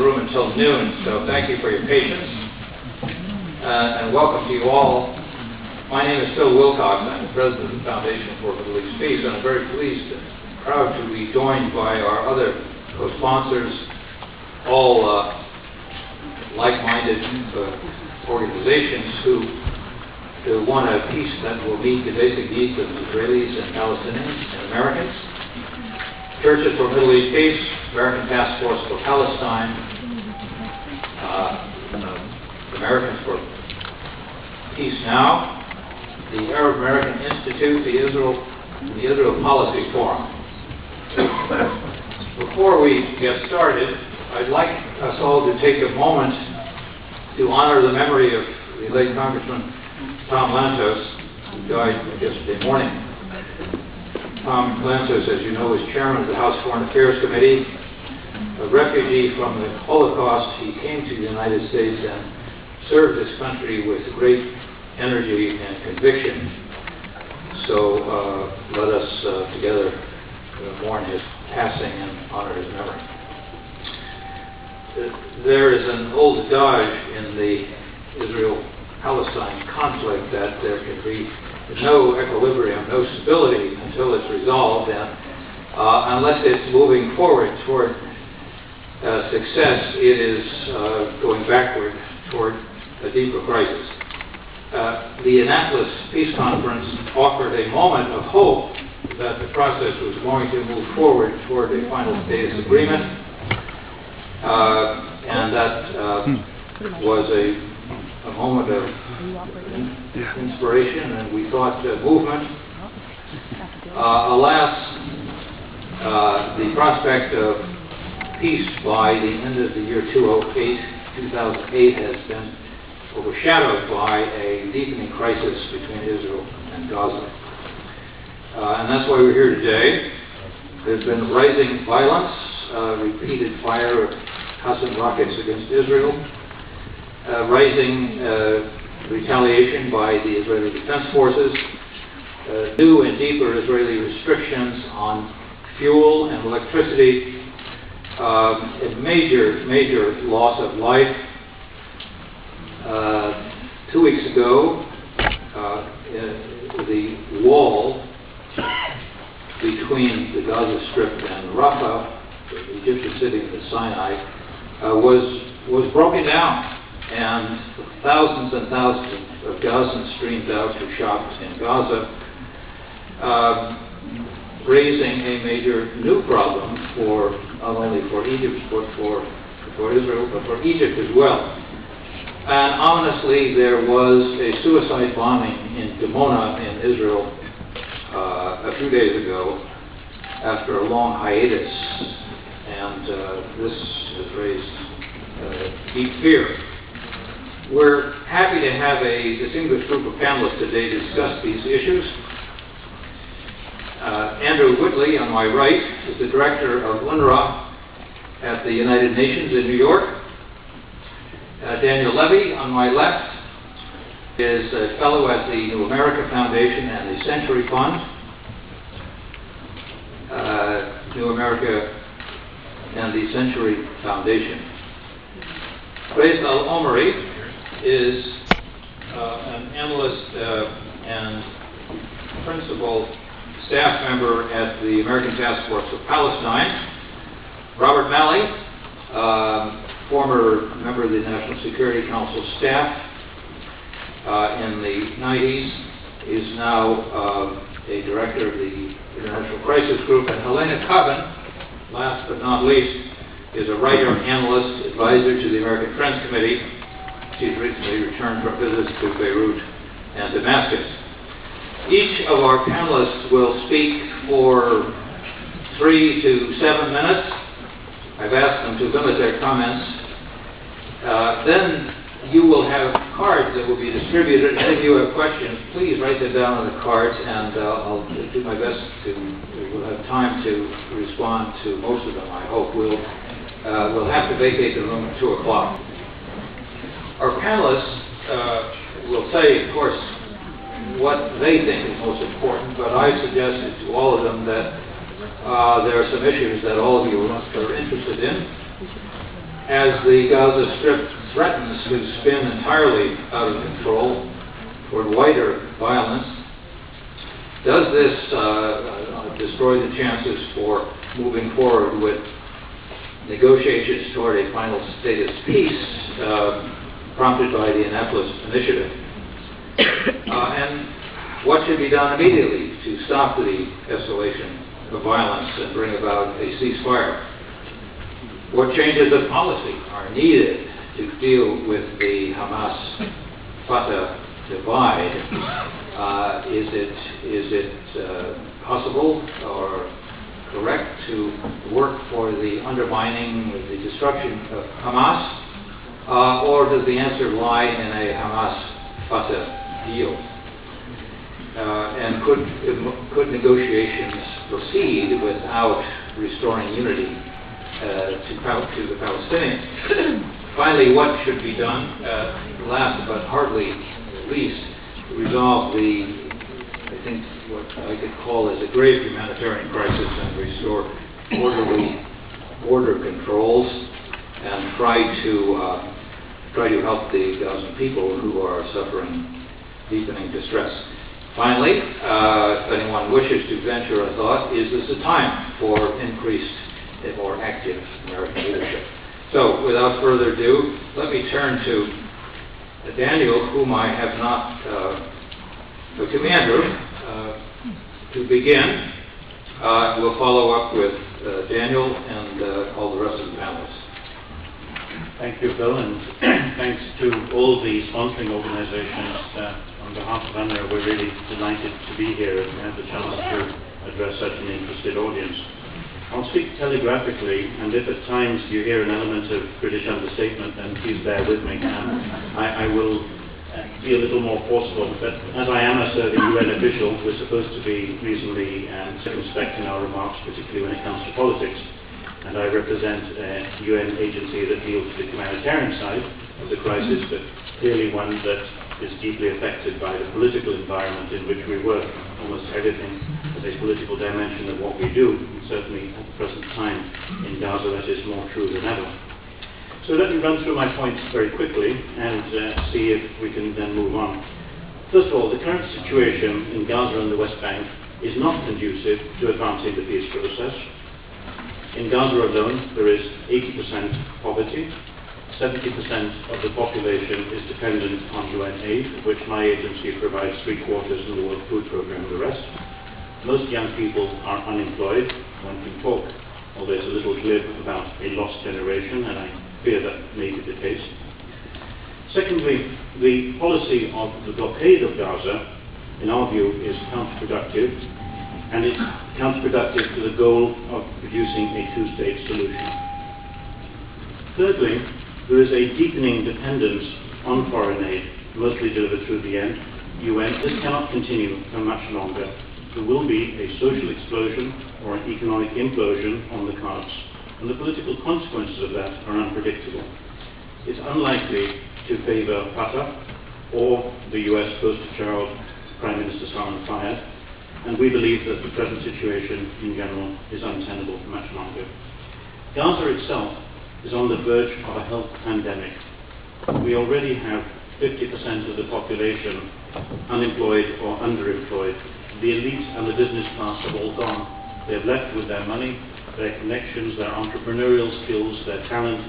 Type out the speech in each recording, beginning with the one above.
room until noon, so thank you for your patience. And welcome to you all. My name is Phil Wilcox. I'm the president of the Foundation for Middle East Peace, and I'm very pleased and proud to be joined by our other co-sponsors, all like-minded organizations who want a peace that will meet the basic needs of Israelis and Palestinians and Americans. Churches for Middle East Peace, American Task Force for Palestine, Americans for Peace Now, the Arab American Institute, the Israel Policy Forum. Before we get started, I'd like us all to take a moment to honor the memory of the late Congressman Tom Lantos, who died yesterday morning. Tom Lantos, as you know, was chairman of the House Foreign Affairs Committee. A refugee from the Holocaust, he came to the United States and served this country with great energy and conviction. So let us together mourn his passing and honor his memory. There is an old adage in the Israel-Palestine conflict that there can be no equilibrium, no stability until it's resolved, and unless it's moving forward toward success, it is going backward toward a deeper crisis. The Annapolis Peace Conference offered a moment of hope that the process was going to move forward toward a final status agreement, and that was a moment of inspiration, and we thought movement. Alas, the prospect of peace by the end of the year 2008 has been overshadowed by a deepening crisis between Israel and Gaza. And that's why we're here today. There's been rising violence, repeated fire of Hassan rockets against Israel, rising retaliation by the Israeli Defense Forces, new and deeper Israeli restrictions on fuel and electricity, a major loss of life. 2 weeks ago, the wall between the Gaza Strip and Rafah, the Egyptian city of the Sinai, was broken down, and thousands and thousands of Gazans streamed out to shops in Gaza, raising a major new problem for not only for Egypt but for Israel, but for Egypt as well. And ominously, there was a suicide bombing in Dimona in Israel a few days ago after a long hiatus, and this has raised deep fear. We're happy to have a distinguished group of panelists today to discuss these issues. Andrew Whitley, on my right, is the director of UNRWA at the United Nations in New York. Daniel Levy, on my left, is a fellow at the New America Foundation and the Century Fund. New America and the Century Foundation. Faisal Omari is an analyst and principal staff member at the American Task Force for Palestine. Robert Malley, former member of the National Security Council staff in the 90s, is now a director of the International Crisis Group. And Helena Cobbin, last but not least, is a writer, analyst, advisor to the American Friends Committee. She's recently returned from visits to Beirut and Damascus. Each of our panelists will speak for 3 to 7 minutes. I've asked them to limit their comments. Then you will have cards that will be distributed, and if you have questions, please write them down on the cards, and I'll do my best we'll have time to respond to most of them, I hope. We'll have to vacate the room at 2 o'clock. Our panelists will say, of course, what they think is most important, but I suggested to all of them that there are some issues that all of you are interested in, as the Gaza Strip threatens to spin entirely out of control toward wider violence, does this destroy the chances for moving forward with negotiations toward a final status peace prompted by the Annapolis initiative? And what should be done immediately to stop the escalation of violence and bring about a ceasefire? What changes of policy are needed to deal with the Hamas-Fatah divide? Is it possible or correct to work for the undermining, the destruction of Hamas, or does the answer lie in a Hamas-Fatah deal? And could negotiations proceed without restoring unity to the Palestinians? Finally, what should be done, last but hardly least, to resolve I think what I could call as a grave humanitarian crisis and restore orderly border controls and try to help the Gazan people who are suffering deepening distress. Finally, if anyone wishes to venture a thought, is this a time for increased and more active American leadership? So, without further ado, let me turn to Daniel, whom I have not, to me, Andrew, to begin. We'll follow up with Daniel and all the rest of the panelists. Thank you, Bill, and thanks to all the sponsoring organizations. On behalf of ANRA, we're really delighted to be here and to have the chance to address such an interested audience. I'll speak telegraphically, and if at times you hear an element of British understatement, then please bear with me. I will be a little more forceful, but as I am a serving UN official, we're supposed to be reasonably circumspect in our remarks, particularly when it comes to politics. And I represent a UN agency that deals with the humanitarian side of the crisis, but clearly one that is deeply affected by the political environment in which we work. Almost everything has a political dimension of what we do, and certainly at the present time in Gaza that is more true than ever. So let me run through my points very quickly and see if we can then move on. First of all, the current situation in Gaza and the West Bank is not conducive to advancing the peace process. In Gaza alone, there is 80% poverty. 70% of the population is dependent on UN aid, of which my agency provides 3/4 in the World Food Programme and the rest. Most young people are unemployed. One can talk, although there's a little glib about a lost generation, and I fear that may be the case. Secondly, the policy of the blockade of Gaza, in our view, is counterproductive, and it's counterproductive to the goal of producing a two-state solution. Thirdly, there is a deepening dependence on foreign aid, mostly delivered through the UN. This cannot continue for much longer. There will be a social explosion or an economic implosion on the cards, and the political consequences of that are unpredictable. It's unlikely to favour Fatah or the US poster child, Prime Minister Salman Fayyad, and we believe that the present situation in general is untenable for much longer. Gaza itself is on the verge of a health pandemic. We already have 50% of the population unemployed or underemployed. The elite and the business class have all gone. They have left with their money, their connections, their entrepreneurial skills, their talent,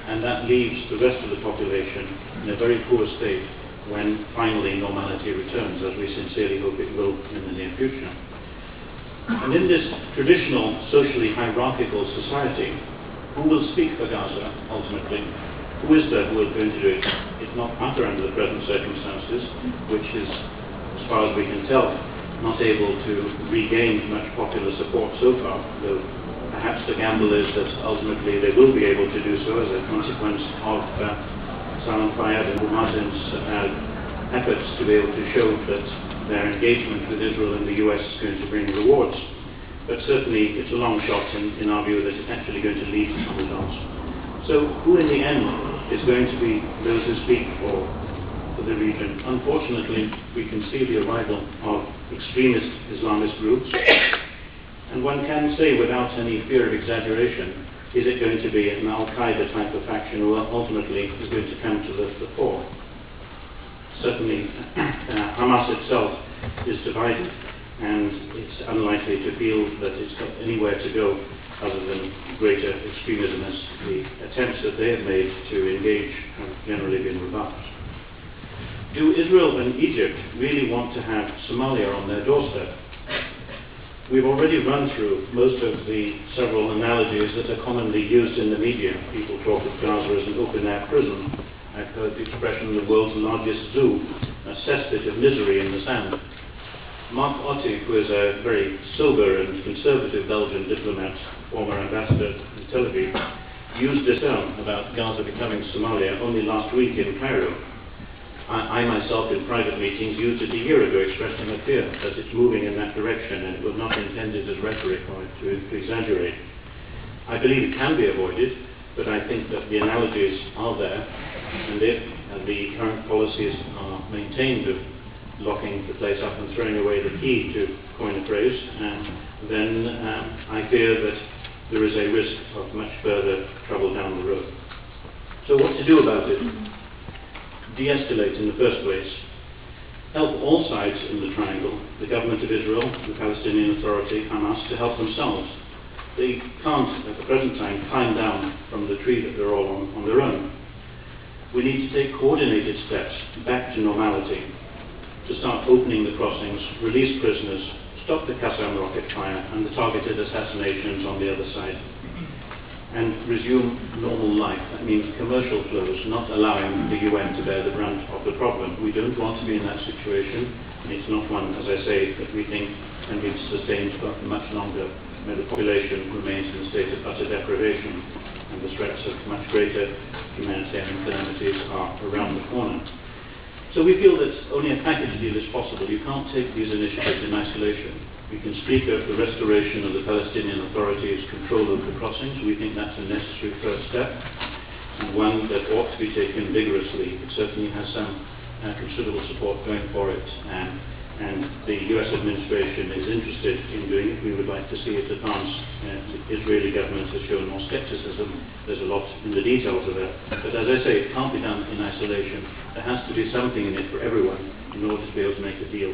and that leaves the rest of the population in a very poor state when finally normality returns, as we sincerely hope it will in the near future. And in this traditional socially hierarchical society, who will speak for Gaza ultimately? Who is there who is going to do it? If not Fatah under the present circumstances, which is, as far as we can tell, not able to regain much popular support so far, though perhaps the gamble is that ultimately they will be able to do so as a consequence of Salman Fayyad and Muhammad's efforts to be able to show that their engagement with Israel and the US is going to bring rewards. But certainly it's a long shot in our view that it's actually going to lead to some results. So who in the end is going to be those who speak for the region? Unfortunately, we can see the arrival of extremist Islamist groups, and one can say without any fear of exaggeration is it going to be an Al-Qaeda type of faction who ultimately is going to come to the fore? Certainly, Hamas itself is divided, and it's unlikely to feel that it's got anywhere to go other than greater extremism, as the attempts that they have made to engage have generally been rebuffed. Do Israel and Egypt really want to have Somalia on their doorstep? We've already run through most of the several analogies that are commonly used in the media. People talk of Gaza as an open-air prison. I've heard the expression the world's largest zoo, a cesspit of misery in the sand. Mark Otti, who is a very sober and conservative Belgian diplomat, former ambassador in Tel Aviv, used this term about Gaza becoming Somalia only last week in Cairo. I myself, in private meetings, used it a year ago, expressing a fear that it's moving in that direction, and it was not intended as rhetoric or to exaggerate. I believe it can be avoided, but I think that the analogies are there, and if the current policies are maintained of locking the place up and throwing away the key, to coin a phrase, then I fear that there is a risk of much further trouble down the road. So what to do about it? De-escalate in the first place. Help all sides in the triangle, the government of Israel, the Palestinian Authority, Hamas, to help themselves. They can't, at the present time, climb down from the tree that they're all on their own. We need to take coordinated steps back to normality, to start opening the crossings, release prisoners, stop the Qassam rocket fire and the targeted assassinations on the other side, and resume normal life. That means commercial flows, not allowing the UN to bear the brunt of the problem. We don't want to be in that situation, and it's not one, as I say, that we think can be sustained for much longer, where the population remains in a state of utter deprivation, and the threats of much greater humanitarian calamities are around the corner. So we feel that only a package deal is possible. You can't take these initiatives in isolation. We can speak of the restoration of the Palestinian Authority's control of the crossings. We think that's a necessary first step, and one that ought to be taken vigorously. It certainly has some considerable support going for it, and the US administration is interested in doing it. We would like to see it advance. The Israeli government has shown more skepticism. There's a lot in the details of that. But as I say, it can't be done in isolation. There has to be something in it for everyone in order to be able to make a deal.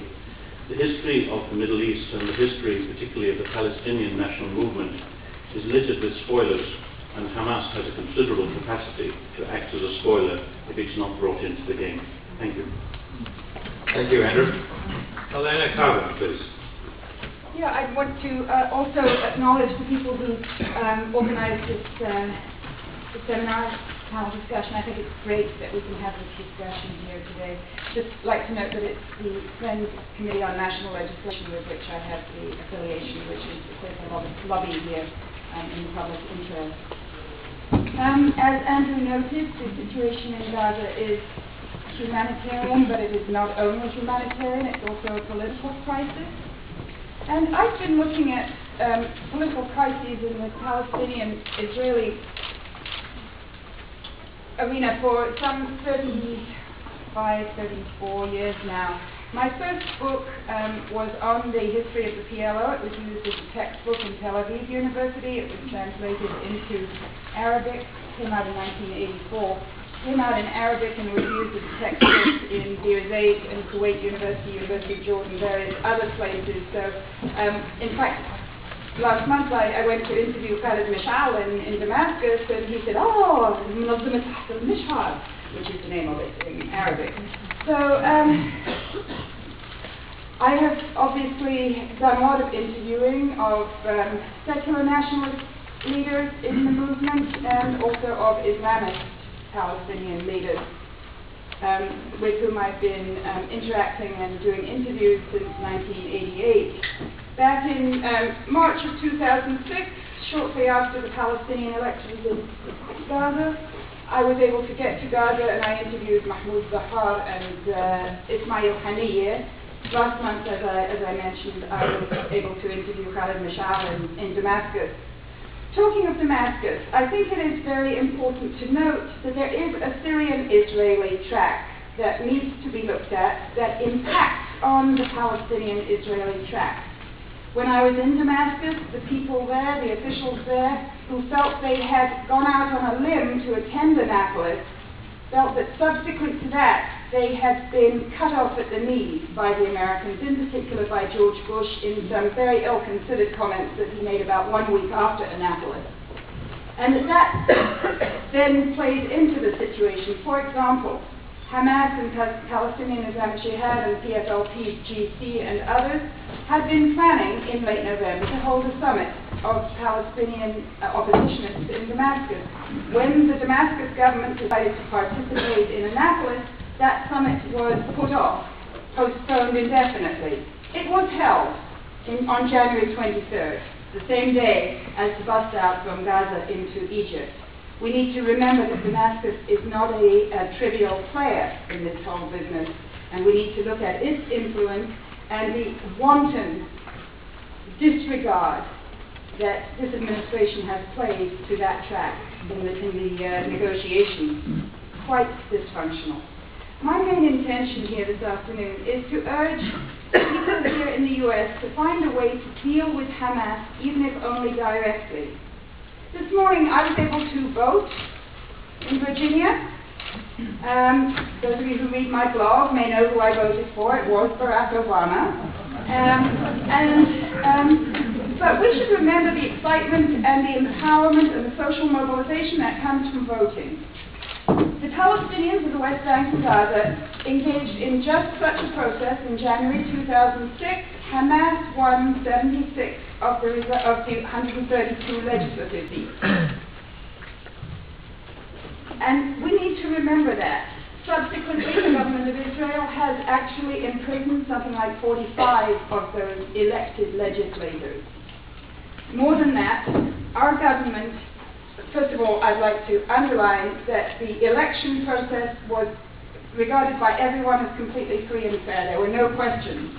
The history of the Middle East, and the history particularly of the Palestinian national movement, is littered with spoilers, and Hamas has a considerable capacity to act as a spoiler if it's not brought into the game. Thank you. Thank you, Andrew. Elena Carvin, please. Yeah, I want to also acknowledge the people who organized this seminar panel discussion. I think it's great that we can have this discussion here today. Just like to note that it's the Friends Committee on National Legislation with which I have the affiliation, which is a lobby here in the public interest. As Andrew noted, the situation in Gaza is humanitarian, but it is not only humanitarian, it's also a political crisis. And I've been looking at political crises in the Palestinian-Israeli arena for some 35, 34 years now. My first book was on the history of the PLO. It was used as a textbook in Tel Aviv University. It was translated into Arabic, came out in 1984. Came out in Arabic and was used as a textbook in Deir Zayed and Kuwait University, University of Jordan, various other places. So, in fact, last month I went to interview Khalid Mishal in Damascus, and he said, "Oh, Munazzamat Tahta al-Mishhad," which is the name of it in Arabic. So, I have obviously done a lot of interviewing of secular nationalist leaders in the movement and also of Islamic Palestinian leaders with whom I've been interacting and doing interviews since 1988. Back in March of 2006, shortly after the Palestinian elections in Gaza, I was able to get to Gaza and I interviewed Mahmoud Zahar and Ismail Haniyeh. Last month, as I mentioned, I was able to interview Khalid Mishal in Damascus. Talking of Damascus, I think it is very important to note that there is a Syrian-Israeli track that needs to be looked at that impacts on the Palestinian-Israeli track. When I was in Damascus, the people there, the officials there, who felt they had gone out on a limb to attend Annapolis, felt that subsequent to that, they had been cut off at the knees by the Americans, in particular by George Bush, in some very ill-considered comments that he made about 1 week after Annapolis. And that then plays into the situation. For example, Hamas and Palestinian Islamic Jihad and PFLP, GC and others had been planning in late November to hold a summit of Palestinian oppositionists in Damascus. When the Damascus government decided to participate in Annapolis, that summit was put off, postponed indefinitely. It was held on January 23rd, the same day as the bust out from Gaza into Egypt. We need to remember that Damascus is not a trivial player in this whole business, and we need to look at its influence and the wanton disregard that this administration has played to that track in the negotiations. Quite dysfunctional. My main intention here this afternoon is to urge people here in the U.S. to find a way to deal with Hamas, even if only directly. This morning I was able to vote in Virginia. Those of you who read my blog may know who I voted for. It was Barack Obama. But we should remember the excitement and the empowerment and the social mobilization that comes from voting. The Palestinians of the West Bank and Gaza engaged in just such a process in January 2006. Hamas won 76 of the 132 legislative seats. And we need to remember that. Subsequently, the government of Israel has actually imprisoned something like 45 of those elected legislators. More than that, our government, first of all, I'd like to underline that the election process was regarded by everyone as completely free and fair. There were no questions,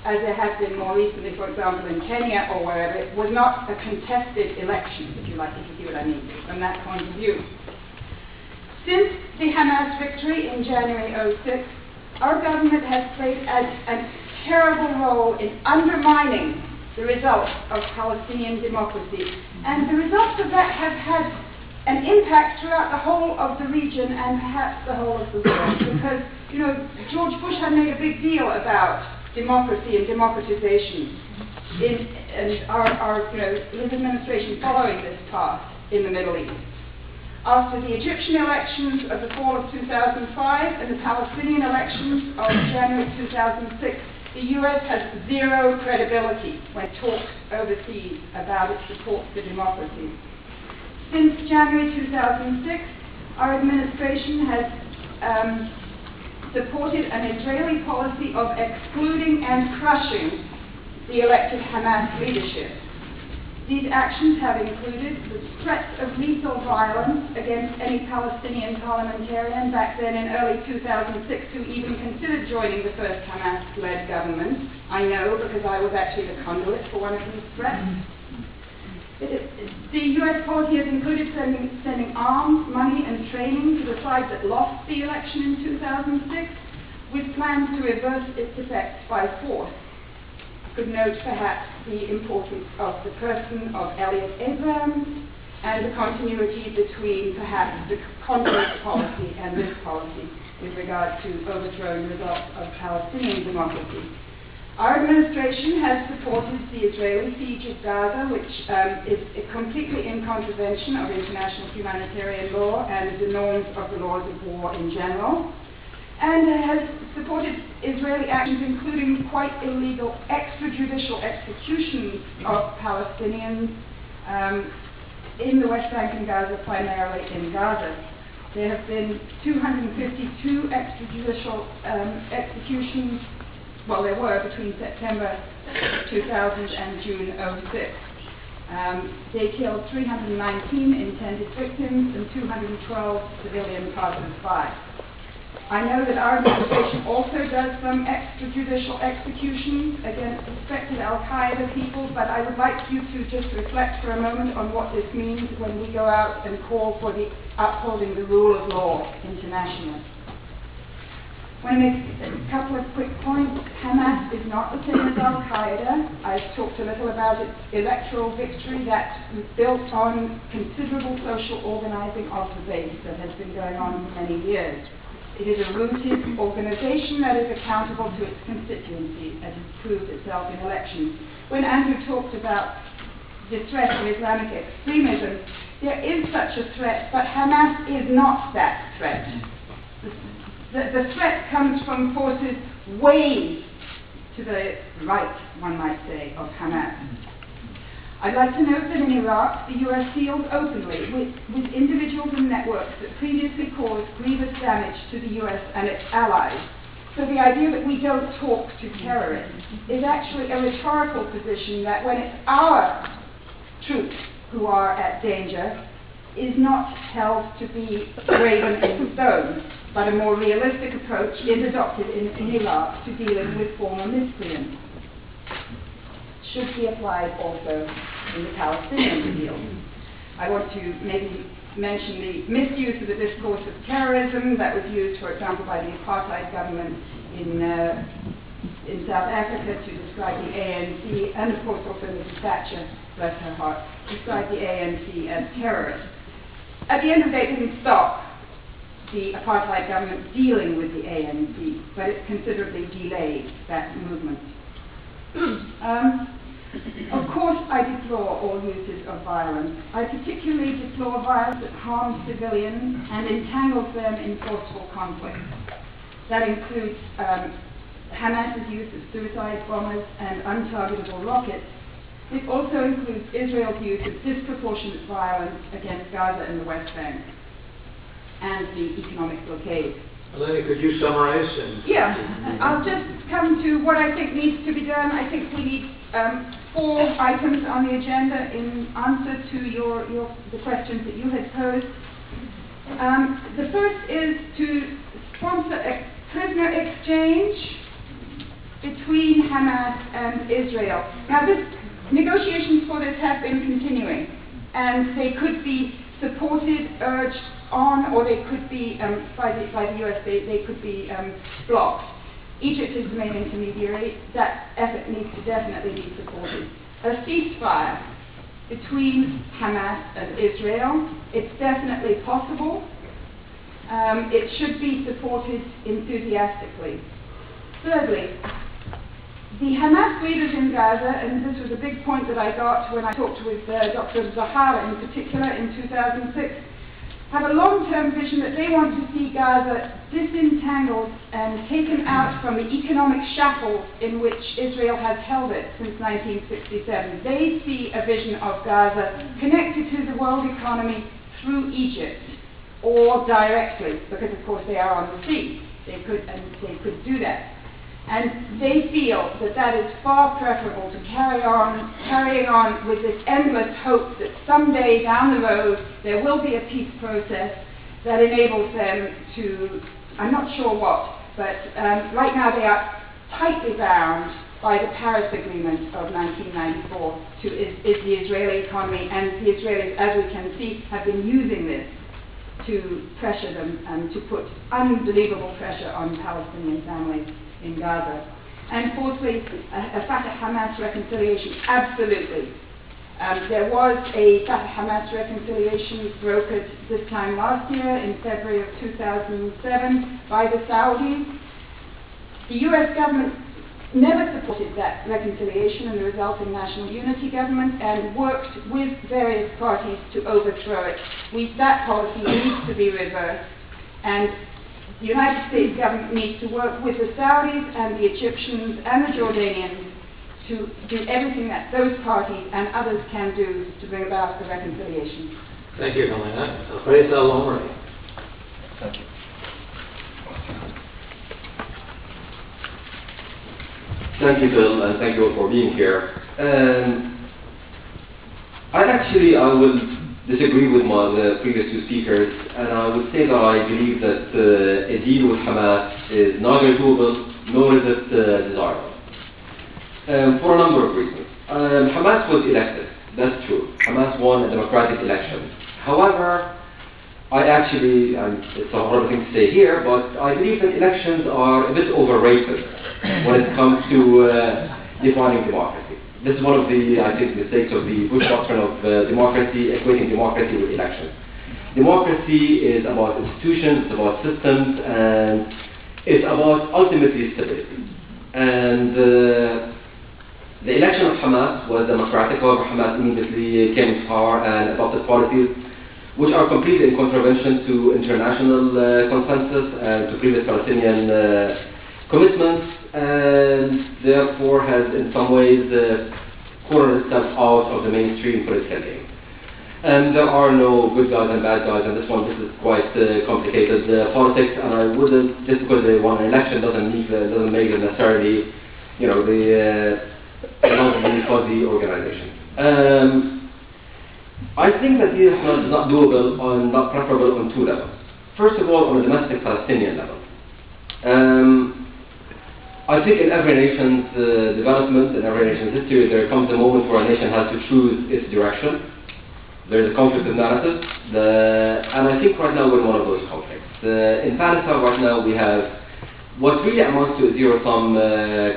as there have been more recently, for example, in Kenya or wherever. It was not a contested election, if you see what I mean, from that point of view. Since the Hamas victory in January 2006, our government has played a terrible role in undermining the results of Palestinian democracy. And the results of that have had an impact throughout the whole of the region and perhaps the whole of the world. Because, George Bush had made a big deal about democracy and democratization. And his administration following this path in the Middle East. After the Egyptian elections of the fall of 2005 and the Palestinian elections of January 2006, the U.S. has zero credibility when it talks overseas about its support for democracy. Since January 2006, our administration has supported an Israeli policy of excluding and crushing the elected Hamas leadership. These actions have included the threats of lethal violence against any Palestinian parliamentarian back then in early 2006 who even considered joining the first Hamas-led government. I know because I was actually the conduit for one of these threats. The U.S. policy has included sending arms, money and training to the side that lost the election in 2006 with plans to reverse its effects by force. Could note perhaps the importance of the person of Elliot Abrams and the continuity between perhaps the conduit policy and this policy with regard to overthrowing the results of Palestinian democracy. Our administration has supported the Israeli siege of Gaza, which is completely in contravention of international humanitarian law and the norms of the laws of war in general, and has supported Israeli actions including quite illegal extrajudicial executions of Palestinians in the West Bank and Gaza, primarily in Gaza. There have been 252 extrajudicial executions, well, there were between September 2000 and June 2006. They killed 319 intended victims and 212 civilian passers-by. I know that our administration also does some extrajudicial executions against suspected al-Qaeda people, but I would like you to just reflect for a moment on what this means when we go out and call for the upholding the rule of law internationally. I want to make a couple of quick points. Hamas is not the same as Al-Qaeda. I've talked a little about its electoral victory that was built on considerable social organizing of the base that has been going on for many years. It is a rooted organization that is accountable to its constituency and has proved itself in elections. When Andrew talked about the threat of Islamic extremism, there is such a threat, but Hamas is not that threat. The threat comes from forces way to the right, one might say, of Hamas. I'd like to note that in Iraq, the US deals openly with individuals and networks that previously caused grievous damage to the US and its allies. So the idea that we don't talk to terrorists is actually a rhetorical position that when it's our troops who are at danger, is not held to be graven in stone, but a more realistic approach is adopted in Iraq to dealing with former miscreants. Should be applied also in the Palestinian deal. I want to maybe mention the misuse of the discourse of terrorism that was used, for example, by the apartheid government in South Africa to describe the ANC, and of course also Mrs. Thatcher, bless her heart, described the ANC as terrorists. At the end of the day, it didn't stop the apartheid government dealing with the ANC, but it considerably delayed that movement. Of course, I deplore all uses of violence. I particularly deplore violence that harms civilians and entangles them in forceful conflict. That includes Hamas's use of suicide bombers and untargetable rockets. It also includes Israel's use of disproportionate violence against Gaza and the West Bank, and the economic blockade. Elena, could you summarize? Yeah, I'll just come to what I think needs to be done. I think we need 4 items on the agenda in answer to the questions that you had posed. The first is to sponsor a prisoner exchange between Hamas and Israel. Now, negotiations for this have been continuing, and they could be supported, urged on, or they could be, by the US, they could be blocked. Egypt is the main intermediary. That effort needs to definitely be supported. A ceasefire between Hamas and Israel, it's definitely possible. It should be supported enthusiastically. Thirdly, the Hamas leaders in Gaza, and this was a big point that I got when I talked with Dr. Zahara in particular in 2006, have a long-term vision that they want to see Gaza disentangled and taken out from the economic shackles in which Israel has held it since 1967. They see a vision of Gaza connected to the world economy through Egypt, or directly, because of course they are on the sea. They could do that. And they feel that that is far preferable to carrying on with this endless hope that someday down the road there will be a peace process that enables them to, I'm not sure what, but right now they are tightly bound by the Paris Agreement of 1994 to the Israeli economy, and the Israelis, as we can see, have been using this to pressure them and to put unbelievable pressure on Palestinian families in Gaza. And fourthly, a Fatah-Hamas reconciliation, absolutely. There was a Fatah-Hamas reconciliation brokered this time last year in February of 2007 by the Saudis. The US government never supported that reconciliation and the resulting national unity government and worked with various parties to overthrow it. That policy needs to be reversed, and the United States government needs to work with the Saudis and the Egyptians and the Jordanians to do everything that those parties and others can do to bring about the reconciliation. Thank you, Helena. Faisal Al-Omri. Thank you. Thank you, Phil, and thank you all for being here. I will disagree with the previous 2 speakers, and I would say that I believe that a deal with Hamas is neither doable nor is it desirable, for a number of reasons. Hamas was elected, that's true. Hamas won a democratic election. However, I actually, and it's a horrible thing to say here, but I believe that elections are a bit overrated when it comes to defining democracy. This is one of the, I think, mistakes of the Bush doctrine of democracy, equating democracy with elections. Democracy is about institutions, it's about systems, and it's about ultimately stability. And the election of Hamas was democratic. However, Hamas immediately came to power and adopted policies which are completely in contravention to international consensus and to previous Palestinian commitments, and therefore has in some ways cornered itself out of the mainstream political game. And there are no good guys and bad guys, and this is quite complicated politics, and I wouldn't, just because they won an election doesn't make them necessarily, you know, the fuzzy organization. I think that this is not doable, not preferable on two levels. First of all, on a domestic Palestinian level. I think in every nation's development, in every nation's history, there comes a moment where a nation has to choose its direction. There's a conflict of narratives, and I think right now we're in one of those conflicts. In Palestine right now we have what really amounts to a zero-sum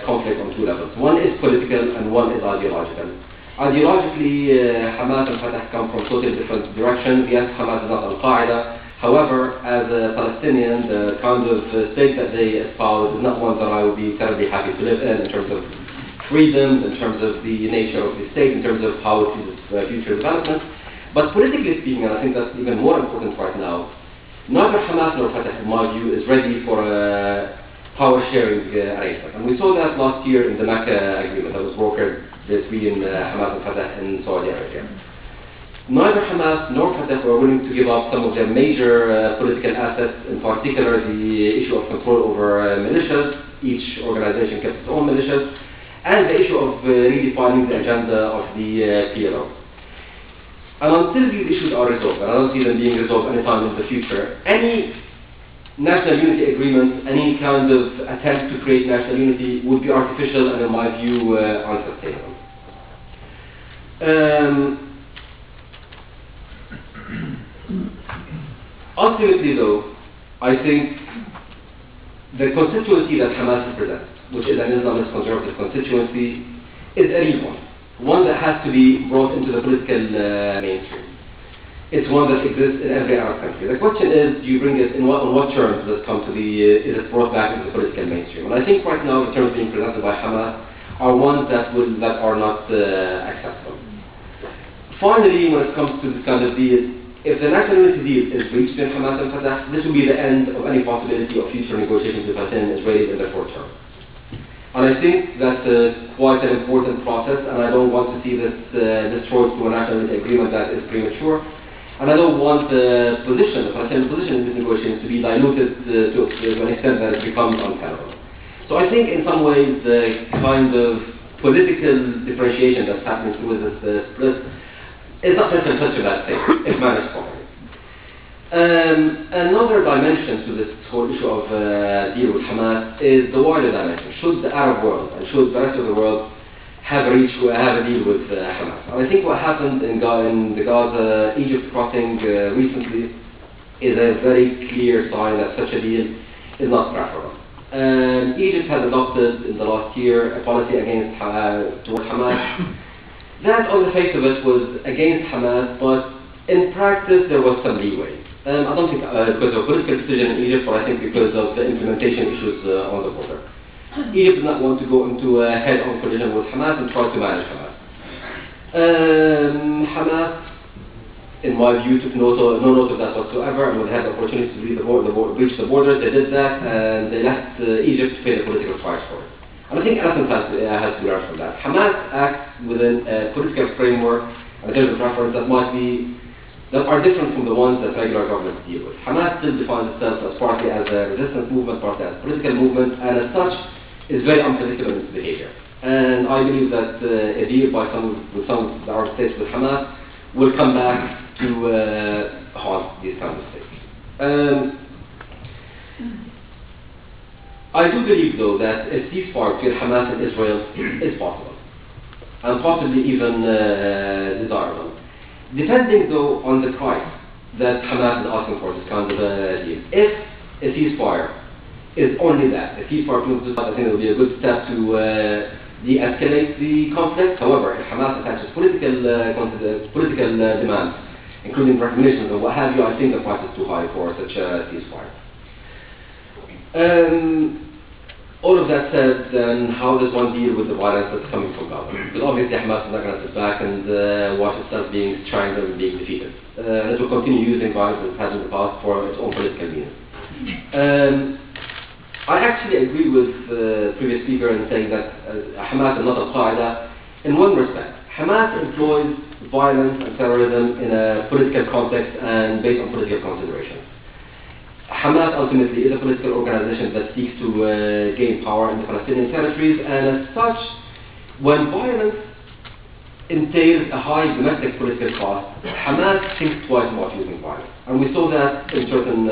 conflict on two levels. One is political and one is ideological. Ideologically, Hamas and Fatah come from totally different directions. Yes, Hamas is not Al-Qaeda. However, as a Palestinian, the kind of state that they espouse is not one that I would be terribly happy to live in terms of freedoms, in terms of the nature of the state, in terms of how it sees its future development. But politically speaking, and I think that's even more important right now, neither Hamas nor Fatah, in my view, is ready for a power-sharing arrangement. And we saw that last year in the Mecca agreement that was brokered between Hamas and Fatah in Saudi Arabia. Neither Hamas nor Fatah were willing to give up some of their major political assets, in particular the issue of control over militias. Each organization kept its own militias, and the issue of redefining the agenda of the PLO. And until these issues are resolved, and I don't see them being resolved anytime in the future, any national unity agreement, any kind of attempt to create national unity would be artificial and, in my view, unsustainable. Ultimately, though, I think the constituency that Hamas represents, which is an Islamist conservative constituency, is a real one that has to be brought into the political mainstream. It's one that exists in every Arab country. The question is, do you bring it on what terms does it come to is it brought back into the political mainstream? And I think right now the terms being presented by Hamas are ones that are not acceptable. Finally, when it comes to this kind of deal, if the national unity deal is reached between Hamas and Fatah, this will be the end of any possibility of future negotiations with Palestinian and Israelis in the short term. And I think that's quite an important process, and I don't want to see this destroyed through a national unity agreement that is premature. And I don't want the Palestinian position in these negotiations to be diluted to an extent that it becomes untenable. So I think in some ways the kind of political differentiation that's happening through this split is not necessarily such a bad thing, if managed properly. Another dimension to this whole issue of deal with Hamas is the wider dimension. Should the Arab world and should the rest of the world have a deal with Hamas? And I think what happened in the Gaza, Egypt crossing recently is a very clear sign that such a deal is not preferable. Egypt has adopted in the last year a policy towards Hamas that on the face of it was against Hamas, but in practice there was some leeway. I don't think because of a political decision in Egypt, but I think because of the implementation issues on the border. Egypt did not want to go into a head-on collision with Hamas and try to manage Hamas. Hamas, in my view, took no note of that whatsoever, and when they had the opportunity to breach the borders, they did that, and they left Egypt to pay the political price for it. And I think Athens has to learn from that. Hamas acts within a political framework and a terms of reference that are different from the ones that regular governments deal with. Hamas still defines itself as partly as a resistance movement, partly as a political movement, and as such is very unpredictable in its behavior. And I believe that a deal with some of the Arab states with Hamas will come back to haunt these kind of states. I do believe, though, that a ceasefire between Hamas and Israel is possible, and possibly even desirable. Depending, though, on the price that Hamas is asking for, this kind of deal. If a ceasefire is only that, a ceasefire between I think it will be a good step to de-escalate the conflict. However, if Hamas attaches political demands, including recognition and what have you, I think the price is too high for such a ceasefire. All of that said, then how does one deal with the violence that's coming from Gaza? Because obviously Hamas is not going to sit back and watch itself being strangled and being defeated. It will continue using violence as it has in the past for its own political means. I actually agree with the previous speaker in saying that Hamas is not Al-Qaeda in one respect. Hamas employs violence and terrorism in a political context and based on political considerations. Hamas ultimately is a political organization that seeks to gain power in the Palestinian territories, and as such, when violence entails a high domestic political cost, Hamas thinks twice about using violence. And we saw that in certain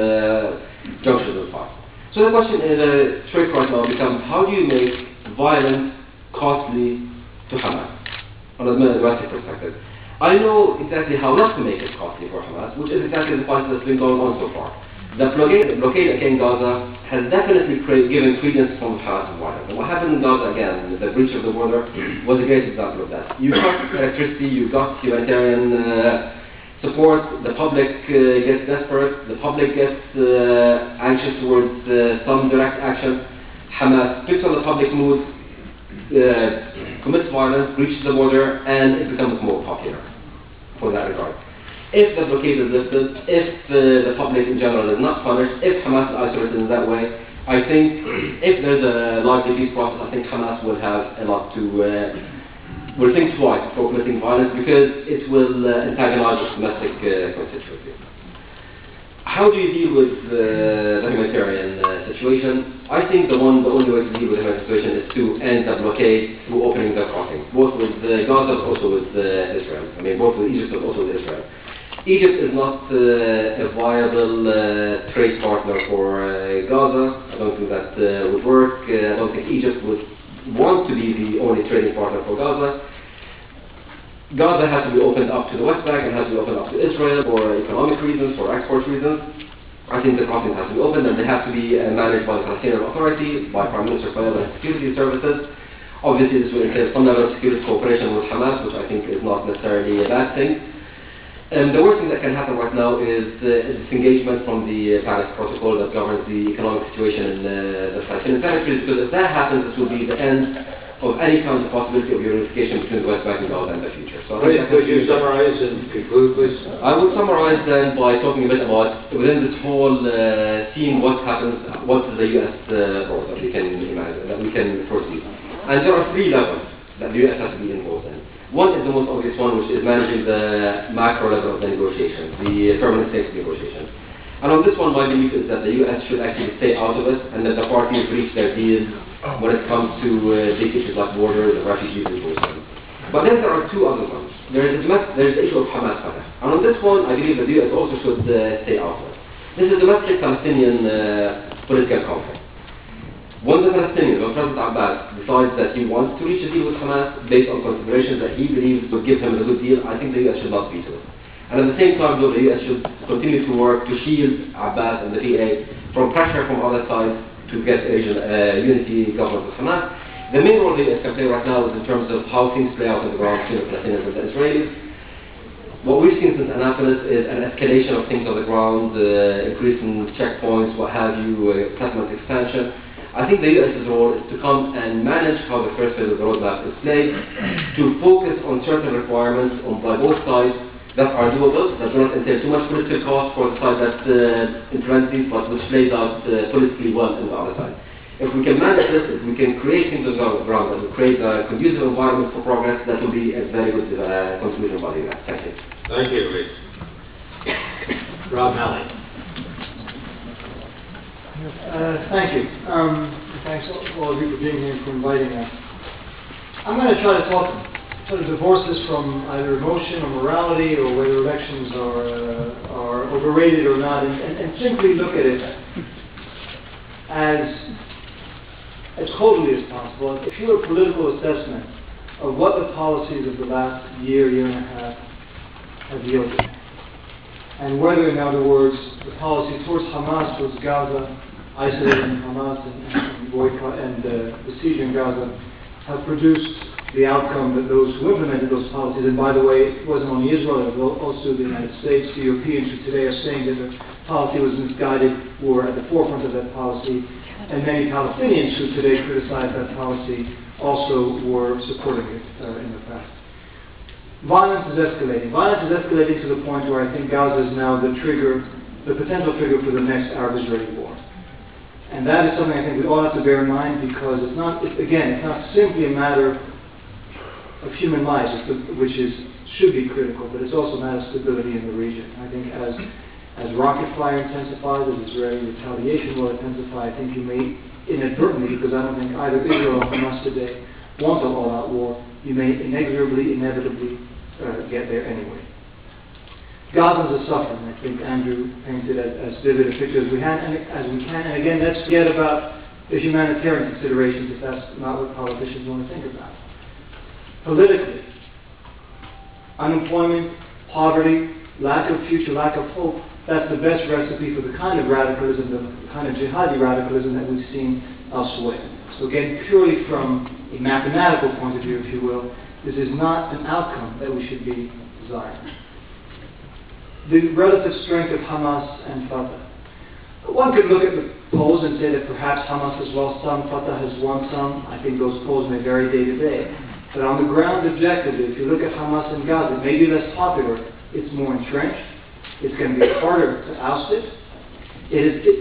junctures of the past. So the question is, trick right now becomes, how do you make violence costly to Hamas on a domestic perspective? I know exactly how not to make it costly for Hamas, which is exactly the fight that's been going on so far. The blockade against Gaza has definitely given credence from Hamas violence. And what happened in Gaza again, the breach of the border, was a great example of that. You got electricity, you got humanitarian support, the public gets desperate, the public gets anxious towards some direct action. Hamas picks on the public mood, commits violence, breaches the border, and it becomes more popular for that regard. If the blockade is lifted, if the public in general is not punished, if Hamas is isolated in that way, I think if there's a larger peace process, I think Hamas will have a lot to, will think twice before committing violence, because it will antagonize its domestic constituency. How do you deal with the humanitarian situation? I think the only way to deal with the humanitarian situation is to end the blockade through opening the crossings, both with Gaza but also with Israel. I mean, both with Egypt but also with Israel. Egypt is not a viable trade partner for Gaza. I don't think that would work. I don't think Egypt would want to be the only trading partner for Gaza. Gaza has to be opened up to the West Bank and has to be opened up to Israel for economic reasons, for export reasons. I think the crossings have to be opened, and they have to be managed by the Palestinian Authority, by Prime Minister Fayyad and security services. Obviously, this will entail some level of security cooperation with Hamas, which I think is not necessarily a bad thing. And the worst thing that can happen right now is disengagement from the Paris Protocol that governs the economic situation in the Palestinian territories, because if that happens, this will be the end of any kind of possibility of unification between the West Bank and Gaza in the future. So could you summarize and conclude, please? I would summarize then by talking a bit about, within this whole scene, what happens, what is the U.S. role that we can imagine, that we can foresee. And there are three levels that the U.S. has to be involved in. One is the most obvious one, which is managing the macro level of the negotiations, the permanent safety negotiations. And on this one, my belief is that the U.S. should actually stay out of it, and that the parties reach their deals when it comes to big issues like borders and refugees and those things. But then there are two other ones. There is the issue of Hamas Fatah. And on this one, I believe that the U.S. also should stay out of it. This is domestic Palestinian political conflict. When the Palestinians, when President Abbas decides that he wants to reach a deal with Hamas based on considerations that he believes would give him a good deal, I think the U.S. should not veto it. And at the same time, though, the U.S. should continue to work to shield Abbas and the PA from pressure from other sides to get Asian unity government with Hamas. The main role the U.S. can play right now is in terms of how things play out on the ground between the Palestinians and the Israelis. What we've seen since Annapolis is an escalation of things on the ground, increasing checkpoints, what have you, settlement expansion. I think the U.S.'s role is to come and manage how the first phase of the roadmap is played, to focus on certain requirements by both sides that are doable, that do not entail too much political cost for the side that implements these, but which plays out politically well on the other side. If we can manage this, if we can create things on the ground that will create a conducive environment for progress, that will be a very good contribution by the U.S. Thank you. Thank you, Brit. Rob Malley. Thank you. Thanks all of you for being here and for inviting us. I'm going to try to divorce this from either emotion or morality or whether elections are overrated or not, and simply look at it as totally as possible, a pure political assessment of what the policies of the last year and a half have yielded. and whether, in other words, the policy towards Hamas, towards Gaza, isolating Hamas and boycott and besieging Gaza, have produced the outcome that those who implemented those policies, and by the way, it wasn't only Israel, it was also the United States, the Europeans who today are saying that the policy was misguided, were at the forefront of that policy, and many Palestinians who today criticize that policy also were supporting it in the past. Violence is escalating. Violence is escalating to the point where I think Gaza is now the trigger, the potential trigger for the next Arab-Israeli war. And that is something I think we all have to bear in mind, because it's not simply a matter of human lives, which should be critical, but it's also a matter of stability in the region. I think as rocket fire intensifies, as Israeli retaliation will intensify, I think you may inadvertently, because I don't think either Israel or Hamas today want an all-out war, you may inevitably get there anyway. Gazans are suffering. I think Andrew painted as vivid a picture as we can. And again, let's forget about the humanitarian considerations if that's not what politicians want to think about. Politically, unemployment, poverty, lack of future, lack of hope, that's the best recipe for the kind of radicalism, the kind of jihadi radicalism that we've seen elsewhere. So again, purely from a mathematical point of view, if you will, this is not an outcome that we should be desiring. The relative strength of Hamas and Fatah. One could look at the polls and say that perhaps Hamas has lost some, Fatah has won some. I think those polls may vary day to day. But on the ground, objectively, if you look at Hamas and Gaza, it may be less popular. It's more entrenched. It's going to be harder to oust it.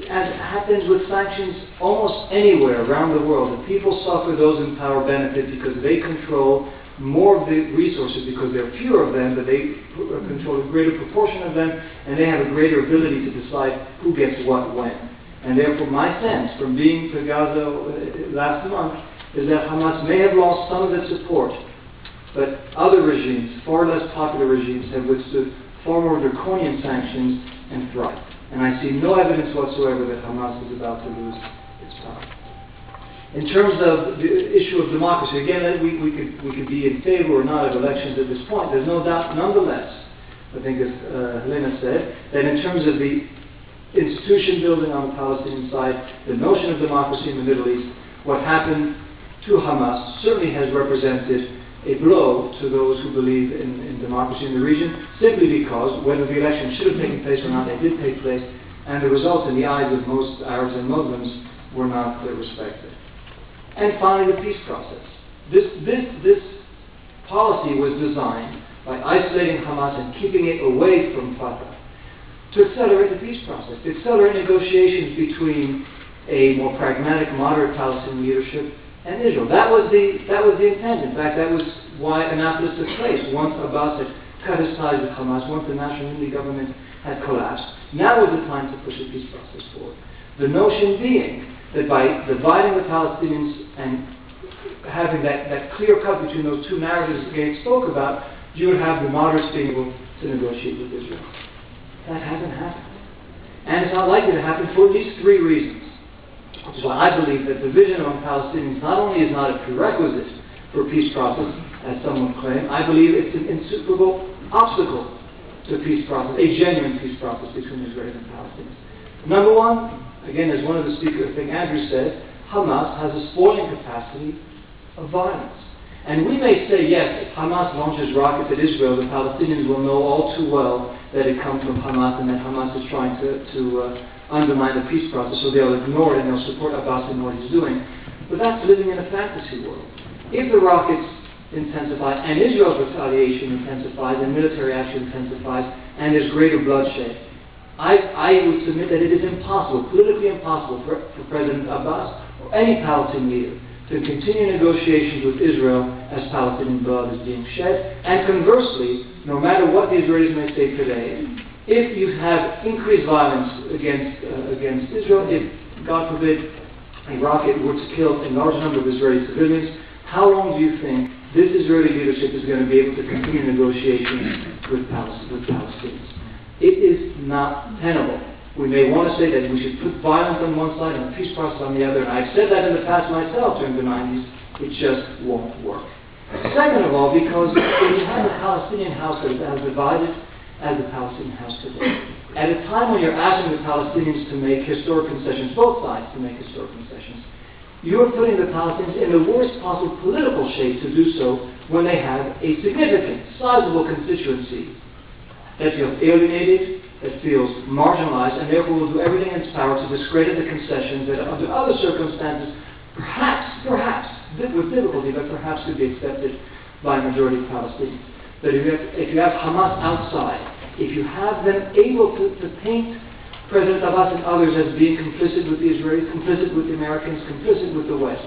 As happens with sanctions almost anywhere around the world, the people suffer, those in power benefit because they control more of the resources, because there are fewer of them, but they control a greater proportion of them, and they have a greater ability to decide who gets what when. And therefore, my sense from being to Gaza last month is that Hamas may have lost some of its support, but other regimes, far less popular regimes, have withstood far more draconian sanctions and thrived. And I see no evidence whatsoever that Hamas is about to lose its power. In terms of the issue of democracy, again, we could be in favor or not of elections at this point. There's no doubt, nonetheless, I think as Helena said, that in terms of the institution building on the Palestinian side, the notion of democracy in the Middle East, what happened to Hamas certainly has represented a blow to those who believe in democracy in the region, simply because whether the election should have taken place or not, they did take place, and the results in the eyes of most Arabs and Muslims were not respected. And finally, the peace process. This policy was designed by isolating Hamas and keeping it away from Fatah to accelerate the peace process, to accelerate negotiations between a more pragmatic, moderate Palestinian leadership and Israel. That was the intent. In fact, that was why Annapolis took place. Once Abbas had cut his ties with Hamas, once the National Unity government had collapsed, now was the time to push the peace process forward. The notion being that by dividing the Palestinians and having that clear cut between those two narratives that Gates spoke about, you would have the moderates being able to negotiate with Israel. That hasn't happened. And it's not likely to happen for at least three reasons. Which is why I believe that division among Palestinians not only is not a prerequisite for a peace process, as some would claim, I believe it's an insuperable obstacle to a peace process, a genuine peace process between Israelis and Palestinians. Number one, again, as one of the speakers, I think Andrew said, Hamas has a spoiling capacity of violence. And we may say, yes, if Hamas launches rockets at Israel, the Palestinians will know all too well that it comes from Hamas and that Hamas is trying to undermine the peace process, so they'll ignore it and they'll support Abbas in what he's doing. But that's living in a fantasy world. If the rockets intensify and Israel's retaliation intensifies and military action intensifies and there's greater bloodshed, I would submit that it is impossible, politically impossible for President Abbas or any Palestinian leader to continue negotiations with Israel as Palestinian blood is being shed. And conversely, no matter what the Israelis may say today, if you have increased violence against Israel, if, God forbid, a rocket were to kill a large number of Israeli civilians, how long do you think this Israeli leadership is going to be able to continue negotiations with Palestinians? It is not tenable. We may want to say that we should put violence on one side and a peace process on the other, and I've said that in the past myself during the 90s. It just won't work. Second of all, because when you have a Palestinian house that is divided, as the Palestinian has today. At a time when you're asking the Palestinians to make historic concessions, both sides to make historic concessions, you're putting the Palestinians in the worst possible political shape to do so when they have a significant, sizable constituency that feels alienated, that feels marginalized, and therefore will do everything in its power to discredit the concessions that under other circumstances perhaps, with difficulty, but perhaps could be accepted by a majority of Palestinians. But if you have Hamas outside, if you have them able to paint President Abbas and others as being complicit with the Israelis, complicit with the Americans, complicit with the West,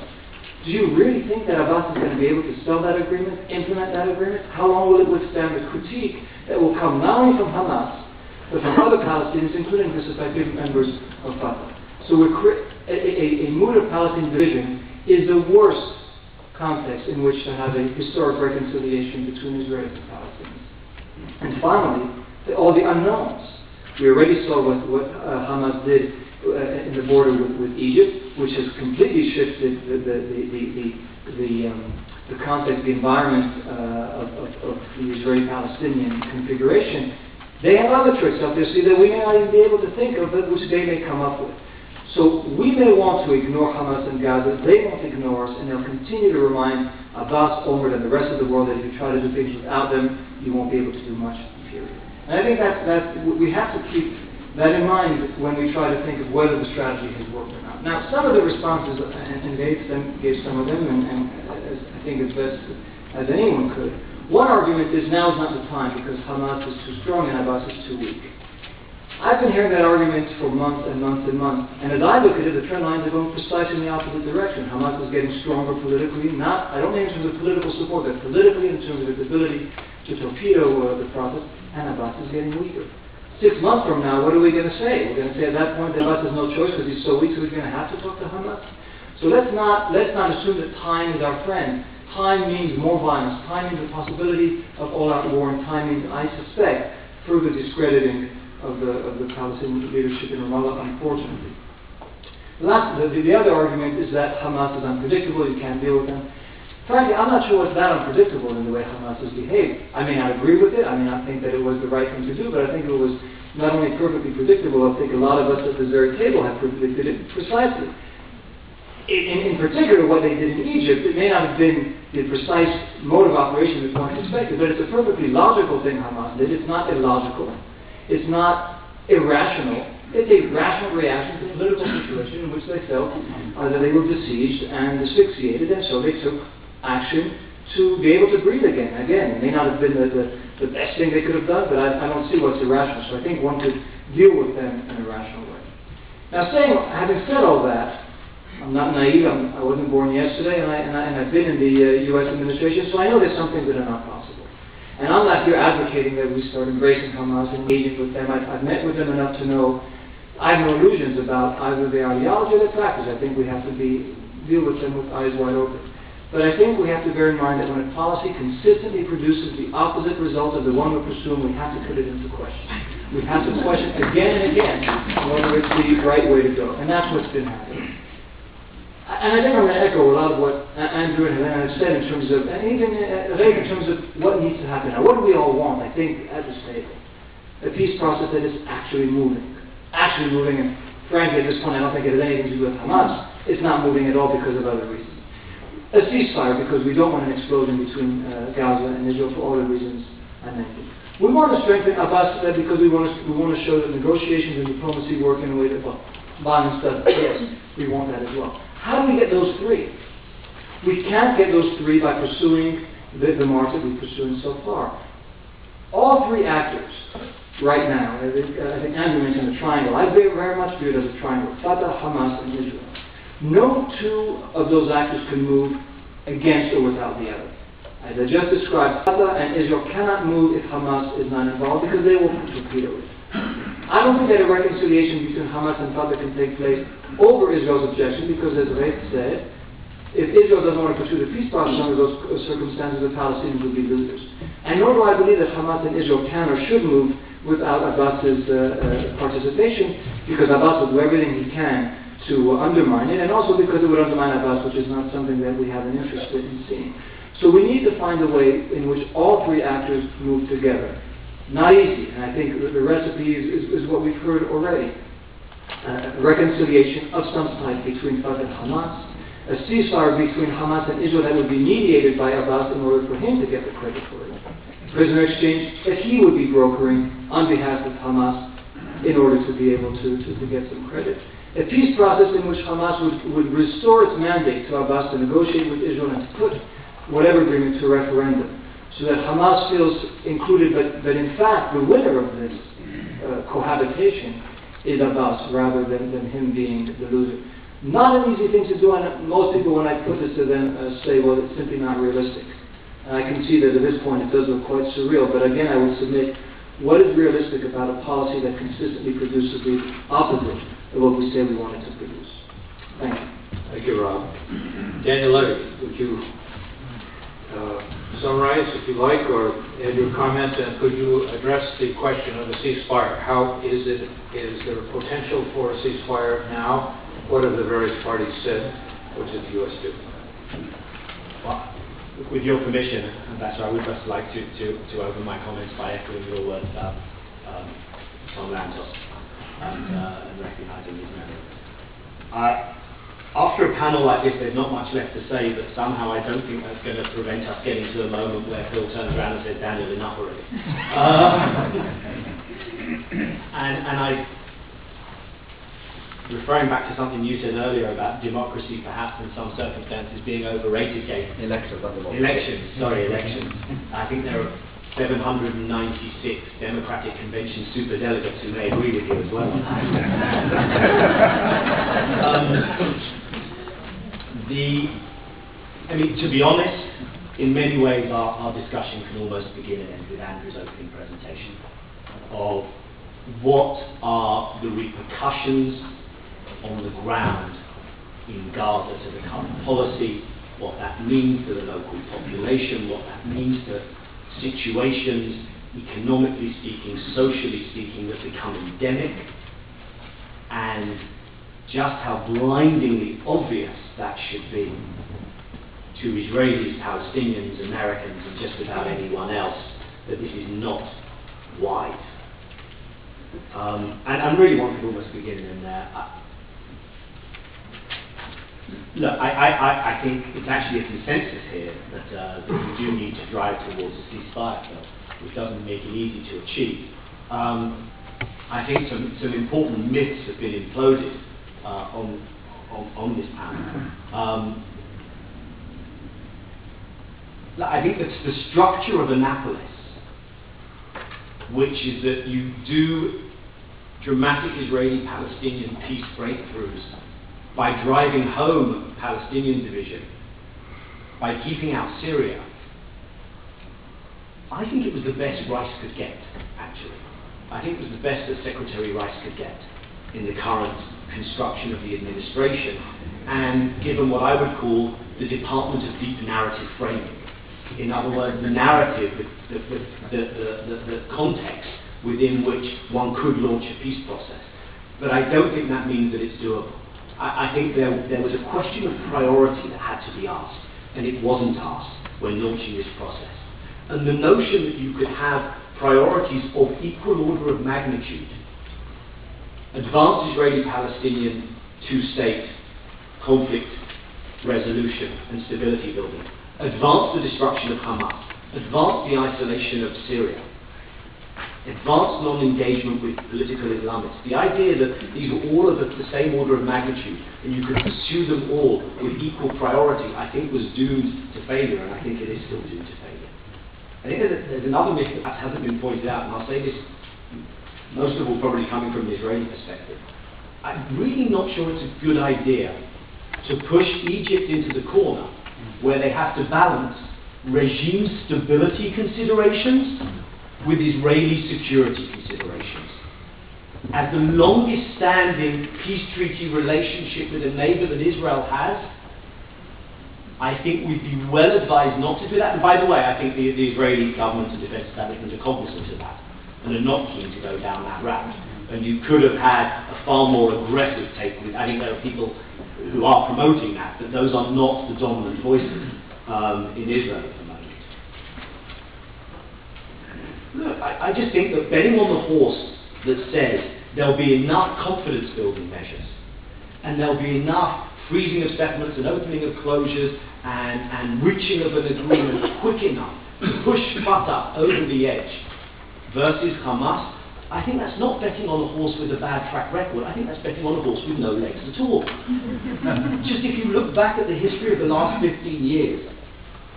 do you really think that Abbas is going to be able to sell that agreement, implement that agreement? How long will it withstand the critique that will come not only from Hamas, but from other Palestinians, including disaffected members of Fatah? So a mood of Palestinian division is the worst context in which to have a historic reconciliation between Israelis and Palestinians. And finally, all the unknowns. We already saw what Hamas did in the border with Egypt, which has completely shifted the context, the environment of the Israeli-Palestinian configuration. They have other tricks up their sleeve that we may not even be able to think of, but which they may come up with. So we may want to ignore Hamas and Gaza, they won't ignore us, and they'll continue to remind Abbas, Omar, and the rest of the world that if you try to do things without them, you won't be able to do much, period. And I think that we have to keep that in mind when we try to think of whether the strategy has worked or not. Now, some of the responses, and gave some of them, and I think as best as anyone could. One argument is now is not the time because Hamas is too strong and Abbas is too weak. I've been hearing that argument for months and months and months, and as I look at it, the trend lines are going precisely in the opposite direction. Hamas is getting stronger politically, I don't mean in terms of political support, but politically in terms of its ability to torpedo the process, and Abbas is getting weaker. 6 months from now, what are we going to say? We're going to say at that point that Abbas has no choice because he's so weak, so he's going to have to talk to Hamas? So let's not assume that time is our friend. Time means more violence. Time means the possibility of all-out war, and time means, I suspect, further discrediting of the Palestinian leadership in Ramallah, unfortunately. The other argument is that Hamas is unpredictable, you can't deal with them. Frankly, I'm not sure what's that unpredictable in the way Hamas has behaved. I may not agree with it, I may not think that it was the right thing to do, but I think it was not only perfectly predictable, I think a lot of us at this very table have predicted it precisely. In particular, what they did in Egypt, it may not have been the precise mode of operation that one expected, but it's a perfectly logical thing Hamas did. It's not illogical. It's not irrational. It's a rational reaction to the political situation in which they felt that they were besieged and asphyxiated, and so they took action to be able to breathe again. Again, it may not have been the best thing they could have done, but I don't see what's irrational. So I think one could deal with them in a rational way. Now, having said all that, I'm not naive. I wasn't born yesterday, and I've been in the U.S. administration, so I know there's some things that are not possible. And I'm not here advocating that we start embracing Hamas and engaging with them. I've met with them enough to know I have no illusions about either their ideology or their practice. I think we have to deal with them with eyes wide open. But I think we have to bear in mind that when a policy consistently produces the opposite result of the one we're pursuing, we have to put it into question. We have to question again and again whether it's the right way to go. And that's what's been happening. And I think I'm going to echo a lot of what Andrew and Helena have said in terms of, and even in terms of what needs to happen now. What do we all want, I think, at this table? A peace process that is actually moving. Actually moving, and frankly, at this point, I don't think it has anything to do with Hamas. It's not moving at all because of other reasons. A ceasefire because we don't want an explosion between Gaza and Israel for all the reasons I mentioned. We want to strengthen Abbas because we want to show that negotiations and diplomacy work in a way that, violence does. Yes, we want that as well. How do we get those three? We can't get those three by pursuing the march that we're pursuing so far. All three actors right now, I think Andrew mentioned a triangle. I very much view it as a triangle. Fatah, Hamas, and Israel. No two of those actors can move against or without the other. As I just described, Fatah and Israel cannot move if Hamas is not involved because they will torpedo it. I don't think that a reconciliation between Hamas and Fatah can take place over Israel's objection because, as Brit said, if Israel doesn't want to pursue the peace process under those circumstances, the Palestinians will be losers. And nor do I believe that Hamas and Israel can or should move without Abbas's participation, because Abbas will do everything he can to undermine it, and also because it would undermine Abbas, which is not something that we have an interest in seeing. So we need to find a way in which all three actors move together. Not easy, and I think the recipe is what we've heard already. Reconciliation of some type between Fatah and Hamas, a ceasefire between Hamas and Israel that would be mediated by Abbas in order for him to get the credit for it. Prisoner exchange that he would be brokering on behalf of Hamas in order to be able to get some credit. A peace process in which Hamas would restore its mandate to Abbas to negotiate with Israel and to put whatever agreement to a referendum, so that Hamas feels included, but in fact the winner of this cohabitation is Abbas rather than him being the loser. Not an easy thing to do, and most people, when I put this to them, say, well, it's simply not realistic. And I can see that at this point it does look quite surreal, but again I would submit, what is realistic about a policy that consistently produces the opposite of what we say we want it to produce? Thank you. Thank you, Rob. Daniel Levy, would you summarize, if you like, or add your comments, and could you address the question of a ceasefire? How is it? Is there potential for a ceasefire now? What have the various parties said? What did the U.S. do? Well, with your permission, Ambassador, I would just like to open my comments by echoing your words about Tom Lantos and recognizing his memory. After a panel like this, there's not much left to say, but somehow I don't think that's going to prevent us getting to a moment where Phil turns around and says, Daniel, enough already. And I, referring back to something you said earlier about democracy perhaps in some circumstances being overrated again. Elections. I think there are 796 Democratic Convention superdelegates who may agree with you as well. To be honest, in many ways our discussion can almost begin and end with Andrew's opening presentation of what are the repercussions on the ground in Gaza to the current policy, what that means to the local population, what that means to situations, economically speaking, socially speaking, that become endemic, and just how blindingly obvious that should be to Israelis, Palestinians, Americans, and just about anyone else that this is not wise. And I really want to almost begin in there. Look, I think it's actually a consensus here that we do need to drive towards a ceasefire, which doesn't make it easy to achieve. I think some important myths have been imploded on this panel. I think that's the structure of Annapolis, which is that you do dramatic Israeli-Palestinian peace breakthroughs by driving home Palestinian division, by keeping out Syria. I think it was the best Rice could get, actually. I think it was the best that Secretary Rice could get in the current construction of the administration, and given what I would call the Department of Deep Narrative Framing. In other words, the narrative, the context within which one could launch a peace process. But I don't think that means that it's doable. I think there was a question of priority that had to be asked, and it wasn't asked when launching this process. And the notion that you could have priorities of equal order of magnitude, advanced Israeli-Palestinian two-state conflict resolution and stability building, advance the destruction of Hamas, advance the isolation of Syria, advance non-engagement with political Islamists. The idea that these are all of the same order of magnitude and you could pursue them all with equal priority, I think was doomed to failure, and I think it is still doomed to failure. I think there's another myth that perhaps hasn't been pointed out, and I'll say this most of all probably coming from an Israeli perspective. I'm really not sure it's a good idea to push Egypt into the corner where they have to balance regime stability considerations with Israeli security considerations. As the longest standing peace treaty relationship with a neighbor that Israel has, I think we'd be well advised not to do that. And by the way, I think the Israeli government and defense establishment are cognizant of that and are not keen to go down that route. And you could have had a far more aggressive take with, I think there are people who are promoting that, but those are not the dominant voices in Israel at the moment. Look, I just think that betting on the horse that says there'll be enough confidence-building measures, and there'll be enough freezing of settlements and opening of closures and reaching of an agreement quick enough to push Fatah over the edge versus Hamas, I think that's not betting on a horse with a bad track record. I think that's betting on a horse with no legs at all. Just if you look back at the history of the last 15 years,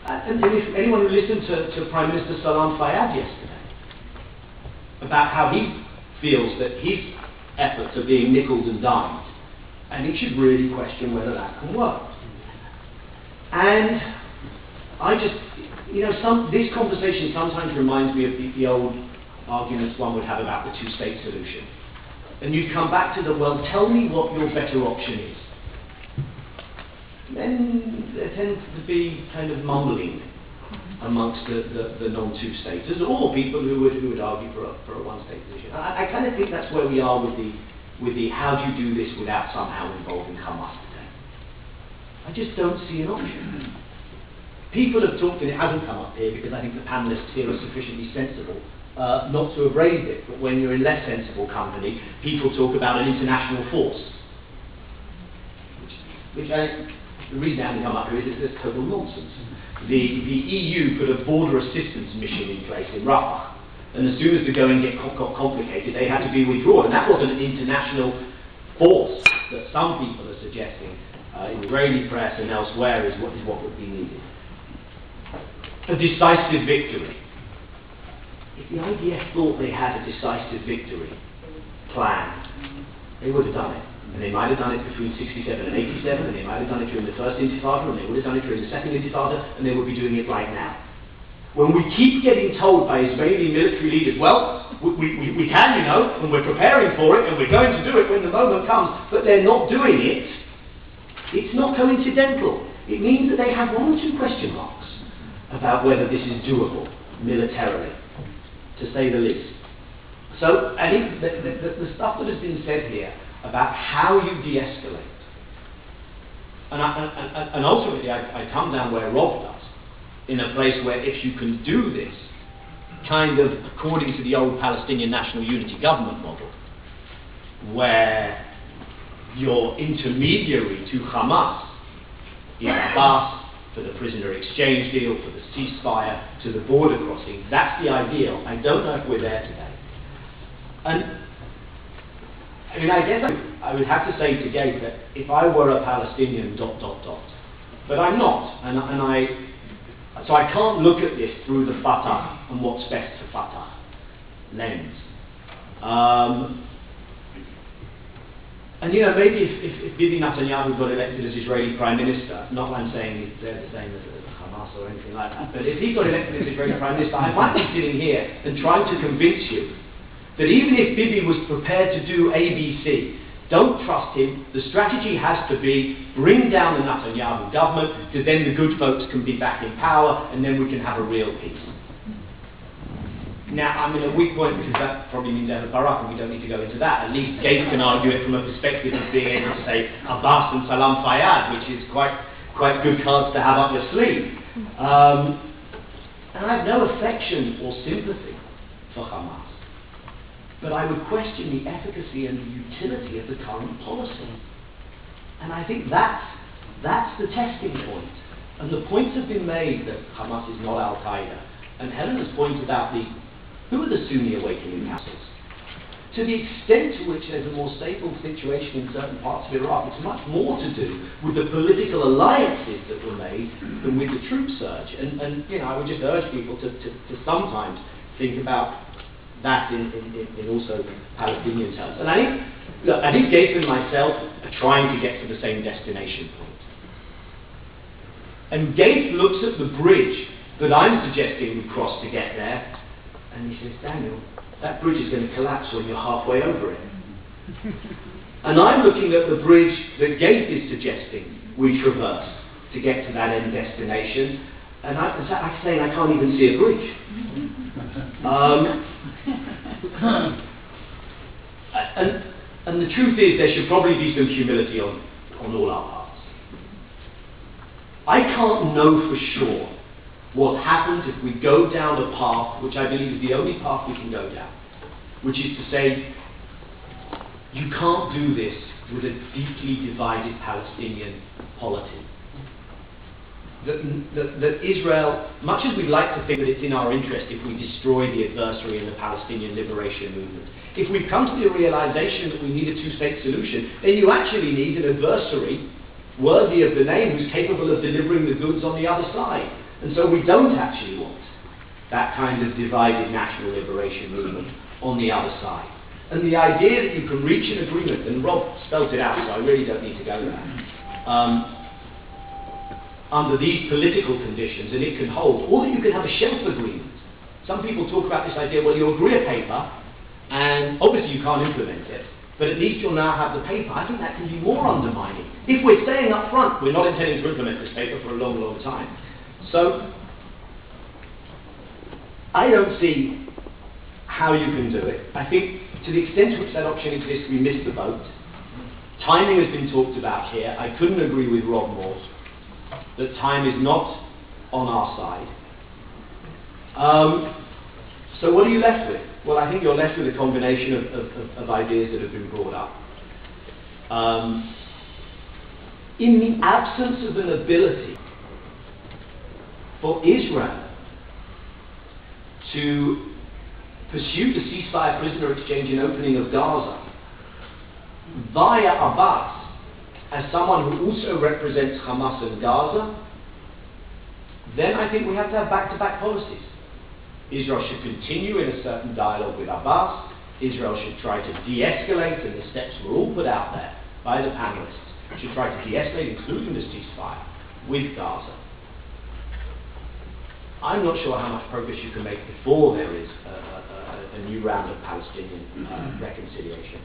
and if anyone who listened to Prime Minister Salam Fayyad yesterday about how he feels that his efforts are being nickeled and dimed, and he should really question whether that can work. And I just, this conversation sometimes reminds me of the old arguments one would have about the two-state solution. And you come back to the, well, tell me what your better option is. Then there tends to be kind of mumbling amongst the non-two-staters, or people who would argue for a one-state solution. I kind of think that's where we are with the how do you do this without somehow involving Hamas today. I just don't see an option. People have talked, and it hasn't come up here because I think the panellists here are sufficiently sensible not to have raised it, but when you're in less sensible company, people talk about an international force. Which the reason it hasn't come up here is it's total nonsense. The EU put a border assistance mission in place in Rafah, and as soon as the going got complicated, they had to be withdrawn, and that wasn't an international force that some people are suggesting in the Israeli press and elsewhere is what would be needed. A decisive victory. If the IDF thought they had a decisive victory planned, they would have done it. And they might have done it between 67 and 87, and they might have done it during the first Intifada, and they would have done it during the second Intifada, and they would be doing it right now. When we keep getting told by Israeli military leaders, well, we can, and we're preparing for it, and we're going to do it when the moment comes, but they're not doing it, it's not coincidental. It means that they have one or two question marks about whether this is doable militarily, to say the least. So I think the stuff that has been said here about how you de-escalate, and ultimately I come down where Rob does, in a place where if you can do this, kind of according to the old Palestinian National Unity Government model, where your intermediary to Hamas is Abbas, for the prisoner exchange deal, for the ceasefire, to the border crossing. That's the ideal. I don't know if we're there today. And I guess I would have to say to Gabe that if I were a Palestinian ... but I'm not, so I can't look at this through the Fatah and what's best for Fatah lens. And maybe if Bibi Netanyahu got elected as Israeli Prime Minister, not that I'm saying they're the same as Hamas or anything like that, but if he got elected as Israeli Prime Minister, I might be sitting here and trying to convince you that even if Bibi was prepared to do ABC, don't trust him. The strategy has to be bring down the Netanyahu government, because then the good folks can be back in power, and then we can have a real peace. Now, I'm in a weak point because that probably means Ehud Barak, and we don't need to go into that. At least Gates can argue it from a perspective of being able to say Abbas and Salam Fayyad, which is quite good cards to have up your sleeve. And I have no affection or sympathy for Hamas, but I would question the efficacy and the utility of the current policy. And I think that's the testing point. And the points have been made that Hamas is not Al-Qaeda. And Helen has pointed out who are the Sunni awakening councils? To the extent to which there's a more stable situation in certain parts of Iraq, it's much more to do with the political alliances that were made than with the troop surge. And I would just urge people to sometimes think about that in also Palestinian terms. And I think Gates and myself are trying to get to the same destination point. And Gates looks at the bridge that I'm suggesting we cross to get there, and he says, Daniel, that bridge is going to collapse when you're halfway over it. And I'm looking at the bridge that Gates is suggesting we traverse to get to that end destination, and I'm saying I can't even see a bridge. And the truth is, there should probably be some humility on all our parts. I can't know for sure what happens if we go down a path which I believe is the only path we can go down, which is to say, you can't do this with a deeply divided Palestinian polity. That Israel, much as we'd like to think that it's in our interest if we destroy the adversary in the Palestinian liberation movement, if we come to the realization that we need a two-state solution, then you actually need an adversary worthy of the name who's capable of delivering the goods on the other side. And so we don't actually want that kind of divided national liberation movement on the other side. And the idea that you can reach an agreement, and Rob spelt it out, so I really don't need to go there, under these political conditions, and it can hold, or that you can have a shelf agreement. Some people talk about this idea, well, you agree a paper, and obviously you can't implement it, but at least you'll now have the paper. I think that can be more undermining. If we're saying up front, we're not intending to implement this paper for a long, long time. So, I don't see how you can do it. I think to the extent to which that option exists, we missed the boat. Timing has been talked about here. I couldn't agree with Rob more that time is not on our side. So what are you left with? Well, I think you're left with a combination of ideas that have been brought up. In the absence of an ability for Israel to pursue the ceasefire prisoner exchange and opening of Gaza via Abbas as someone who also represents Hamas and Gaza, then I think we have to have back-to-back policies. Israel should continue in a certain dialogue with Abbas. Israel should try to de-escalate, and the steps were all put out there by the panelists, should try to de-escalate, including the ceasefire, with Gaza. I'm not sure how much progress you can make before there is a new round of Palestinian reconciliation.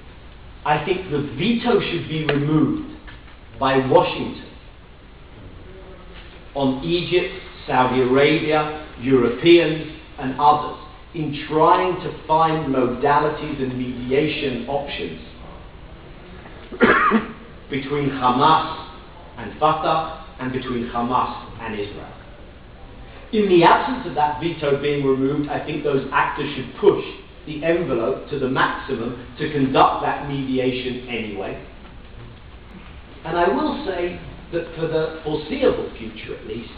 I think the veto should be removed by Washington on Egypt, Saudi Arabia, Europeans and others in trying to find modalities and mediation options between Hamas and Fatah and between Hamas and Israel. In the absence of that veto being removed, I think those actors should push the envelope to the maximum to conduct that mediation anyway. And I will say that for the foreseeable future at least,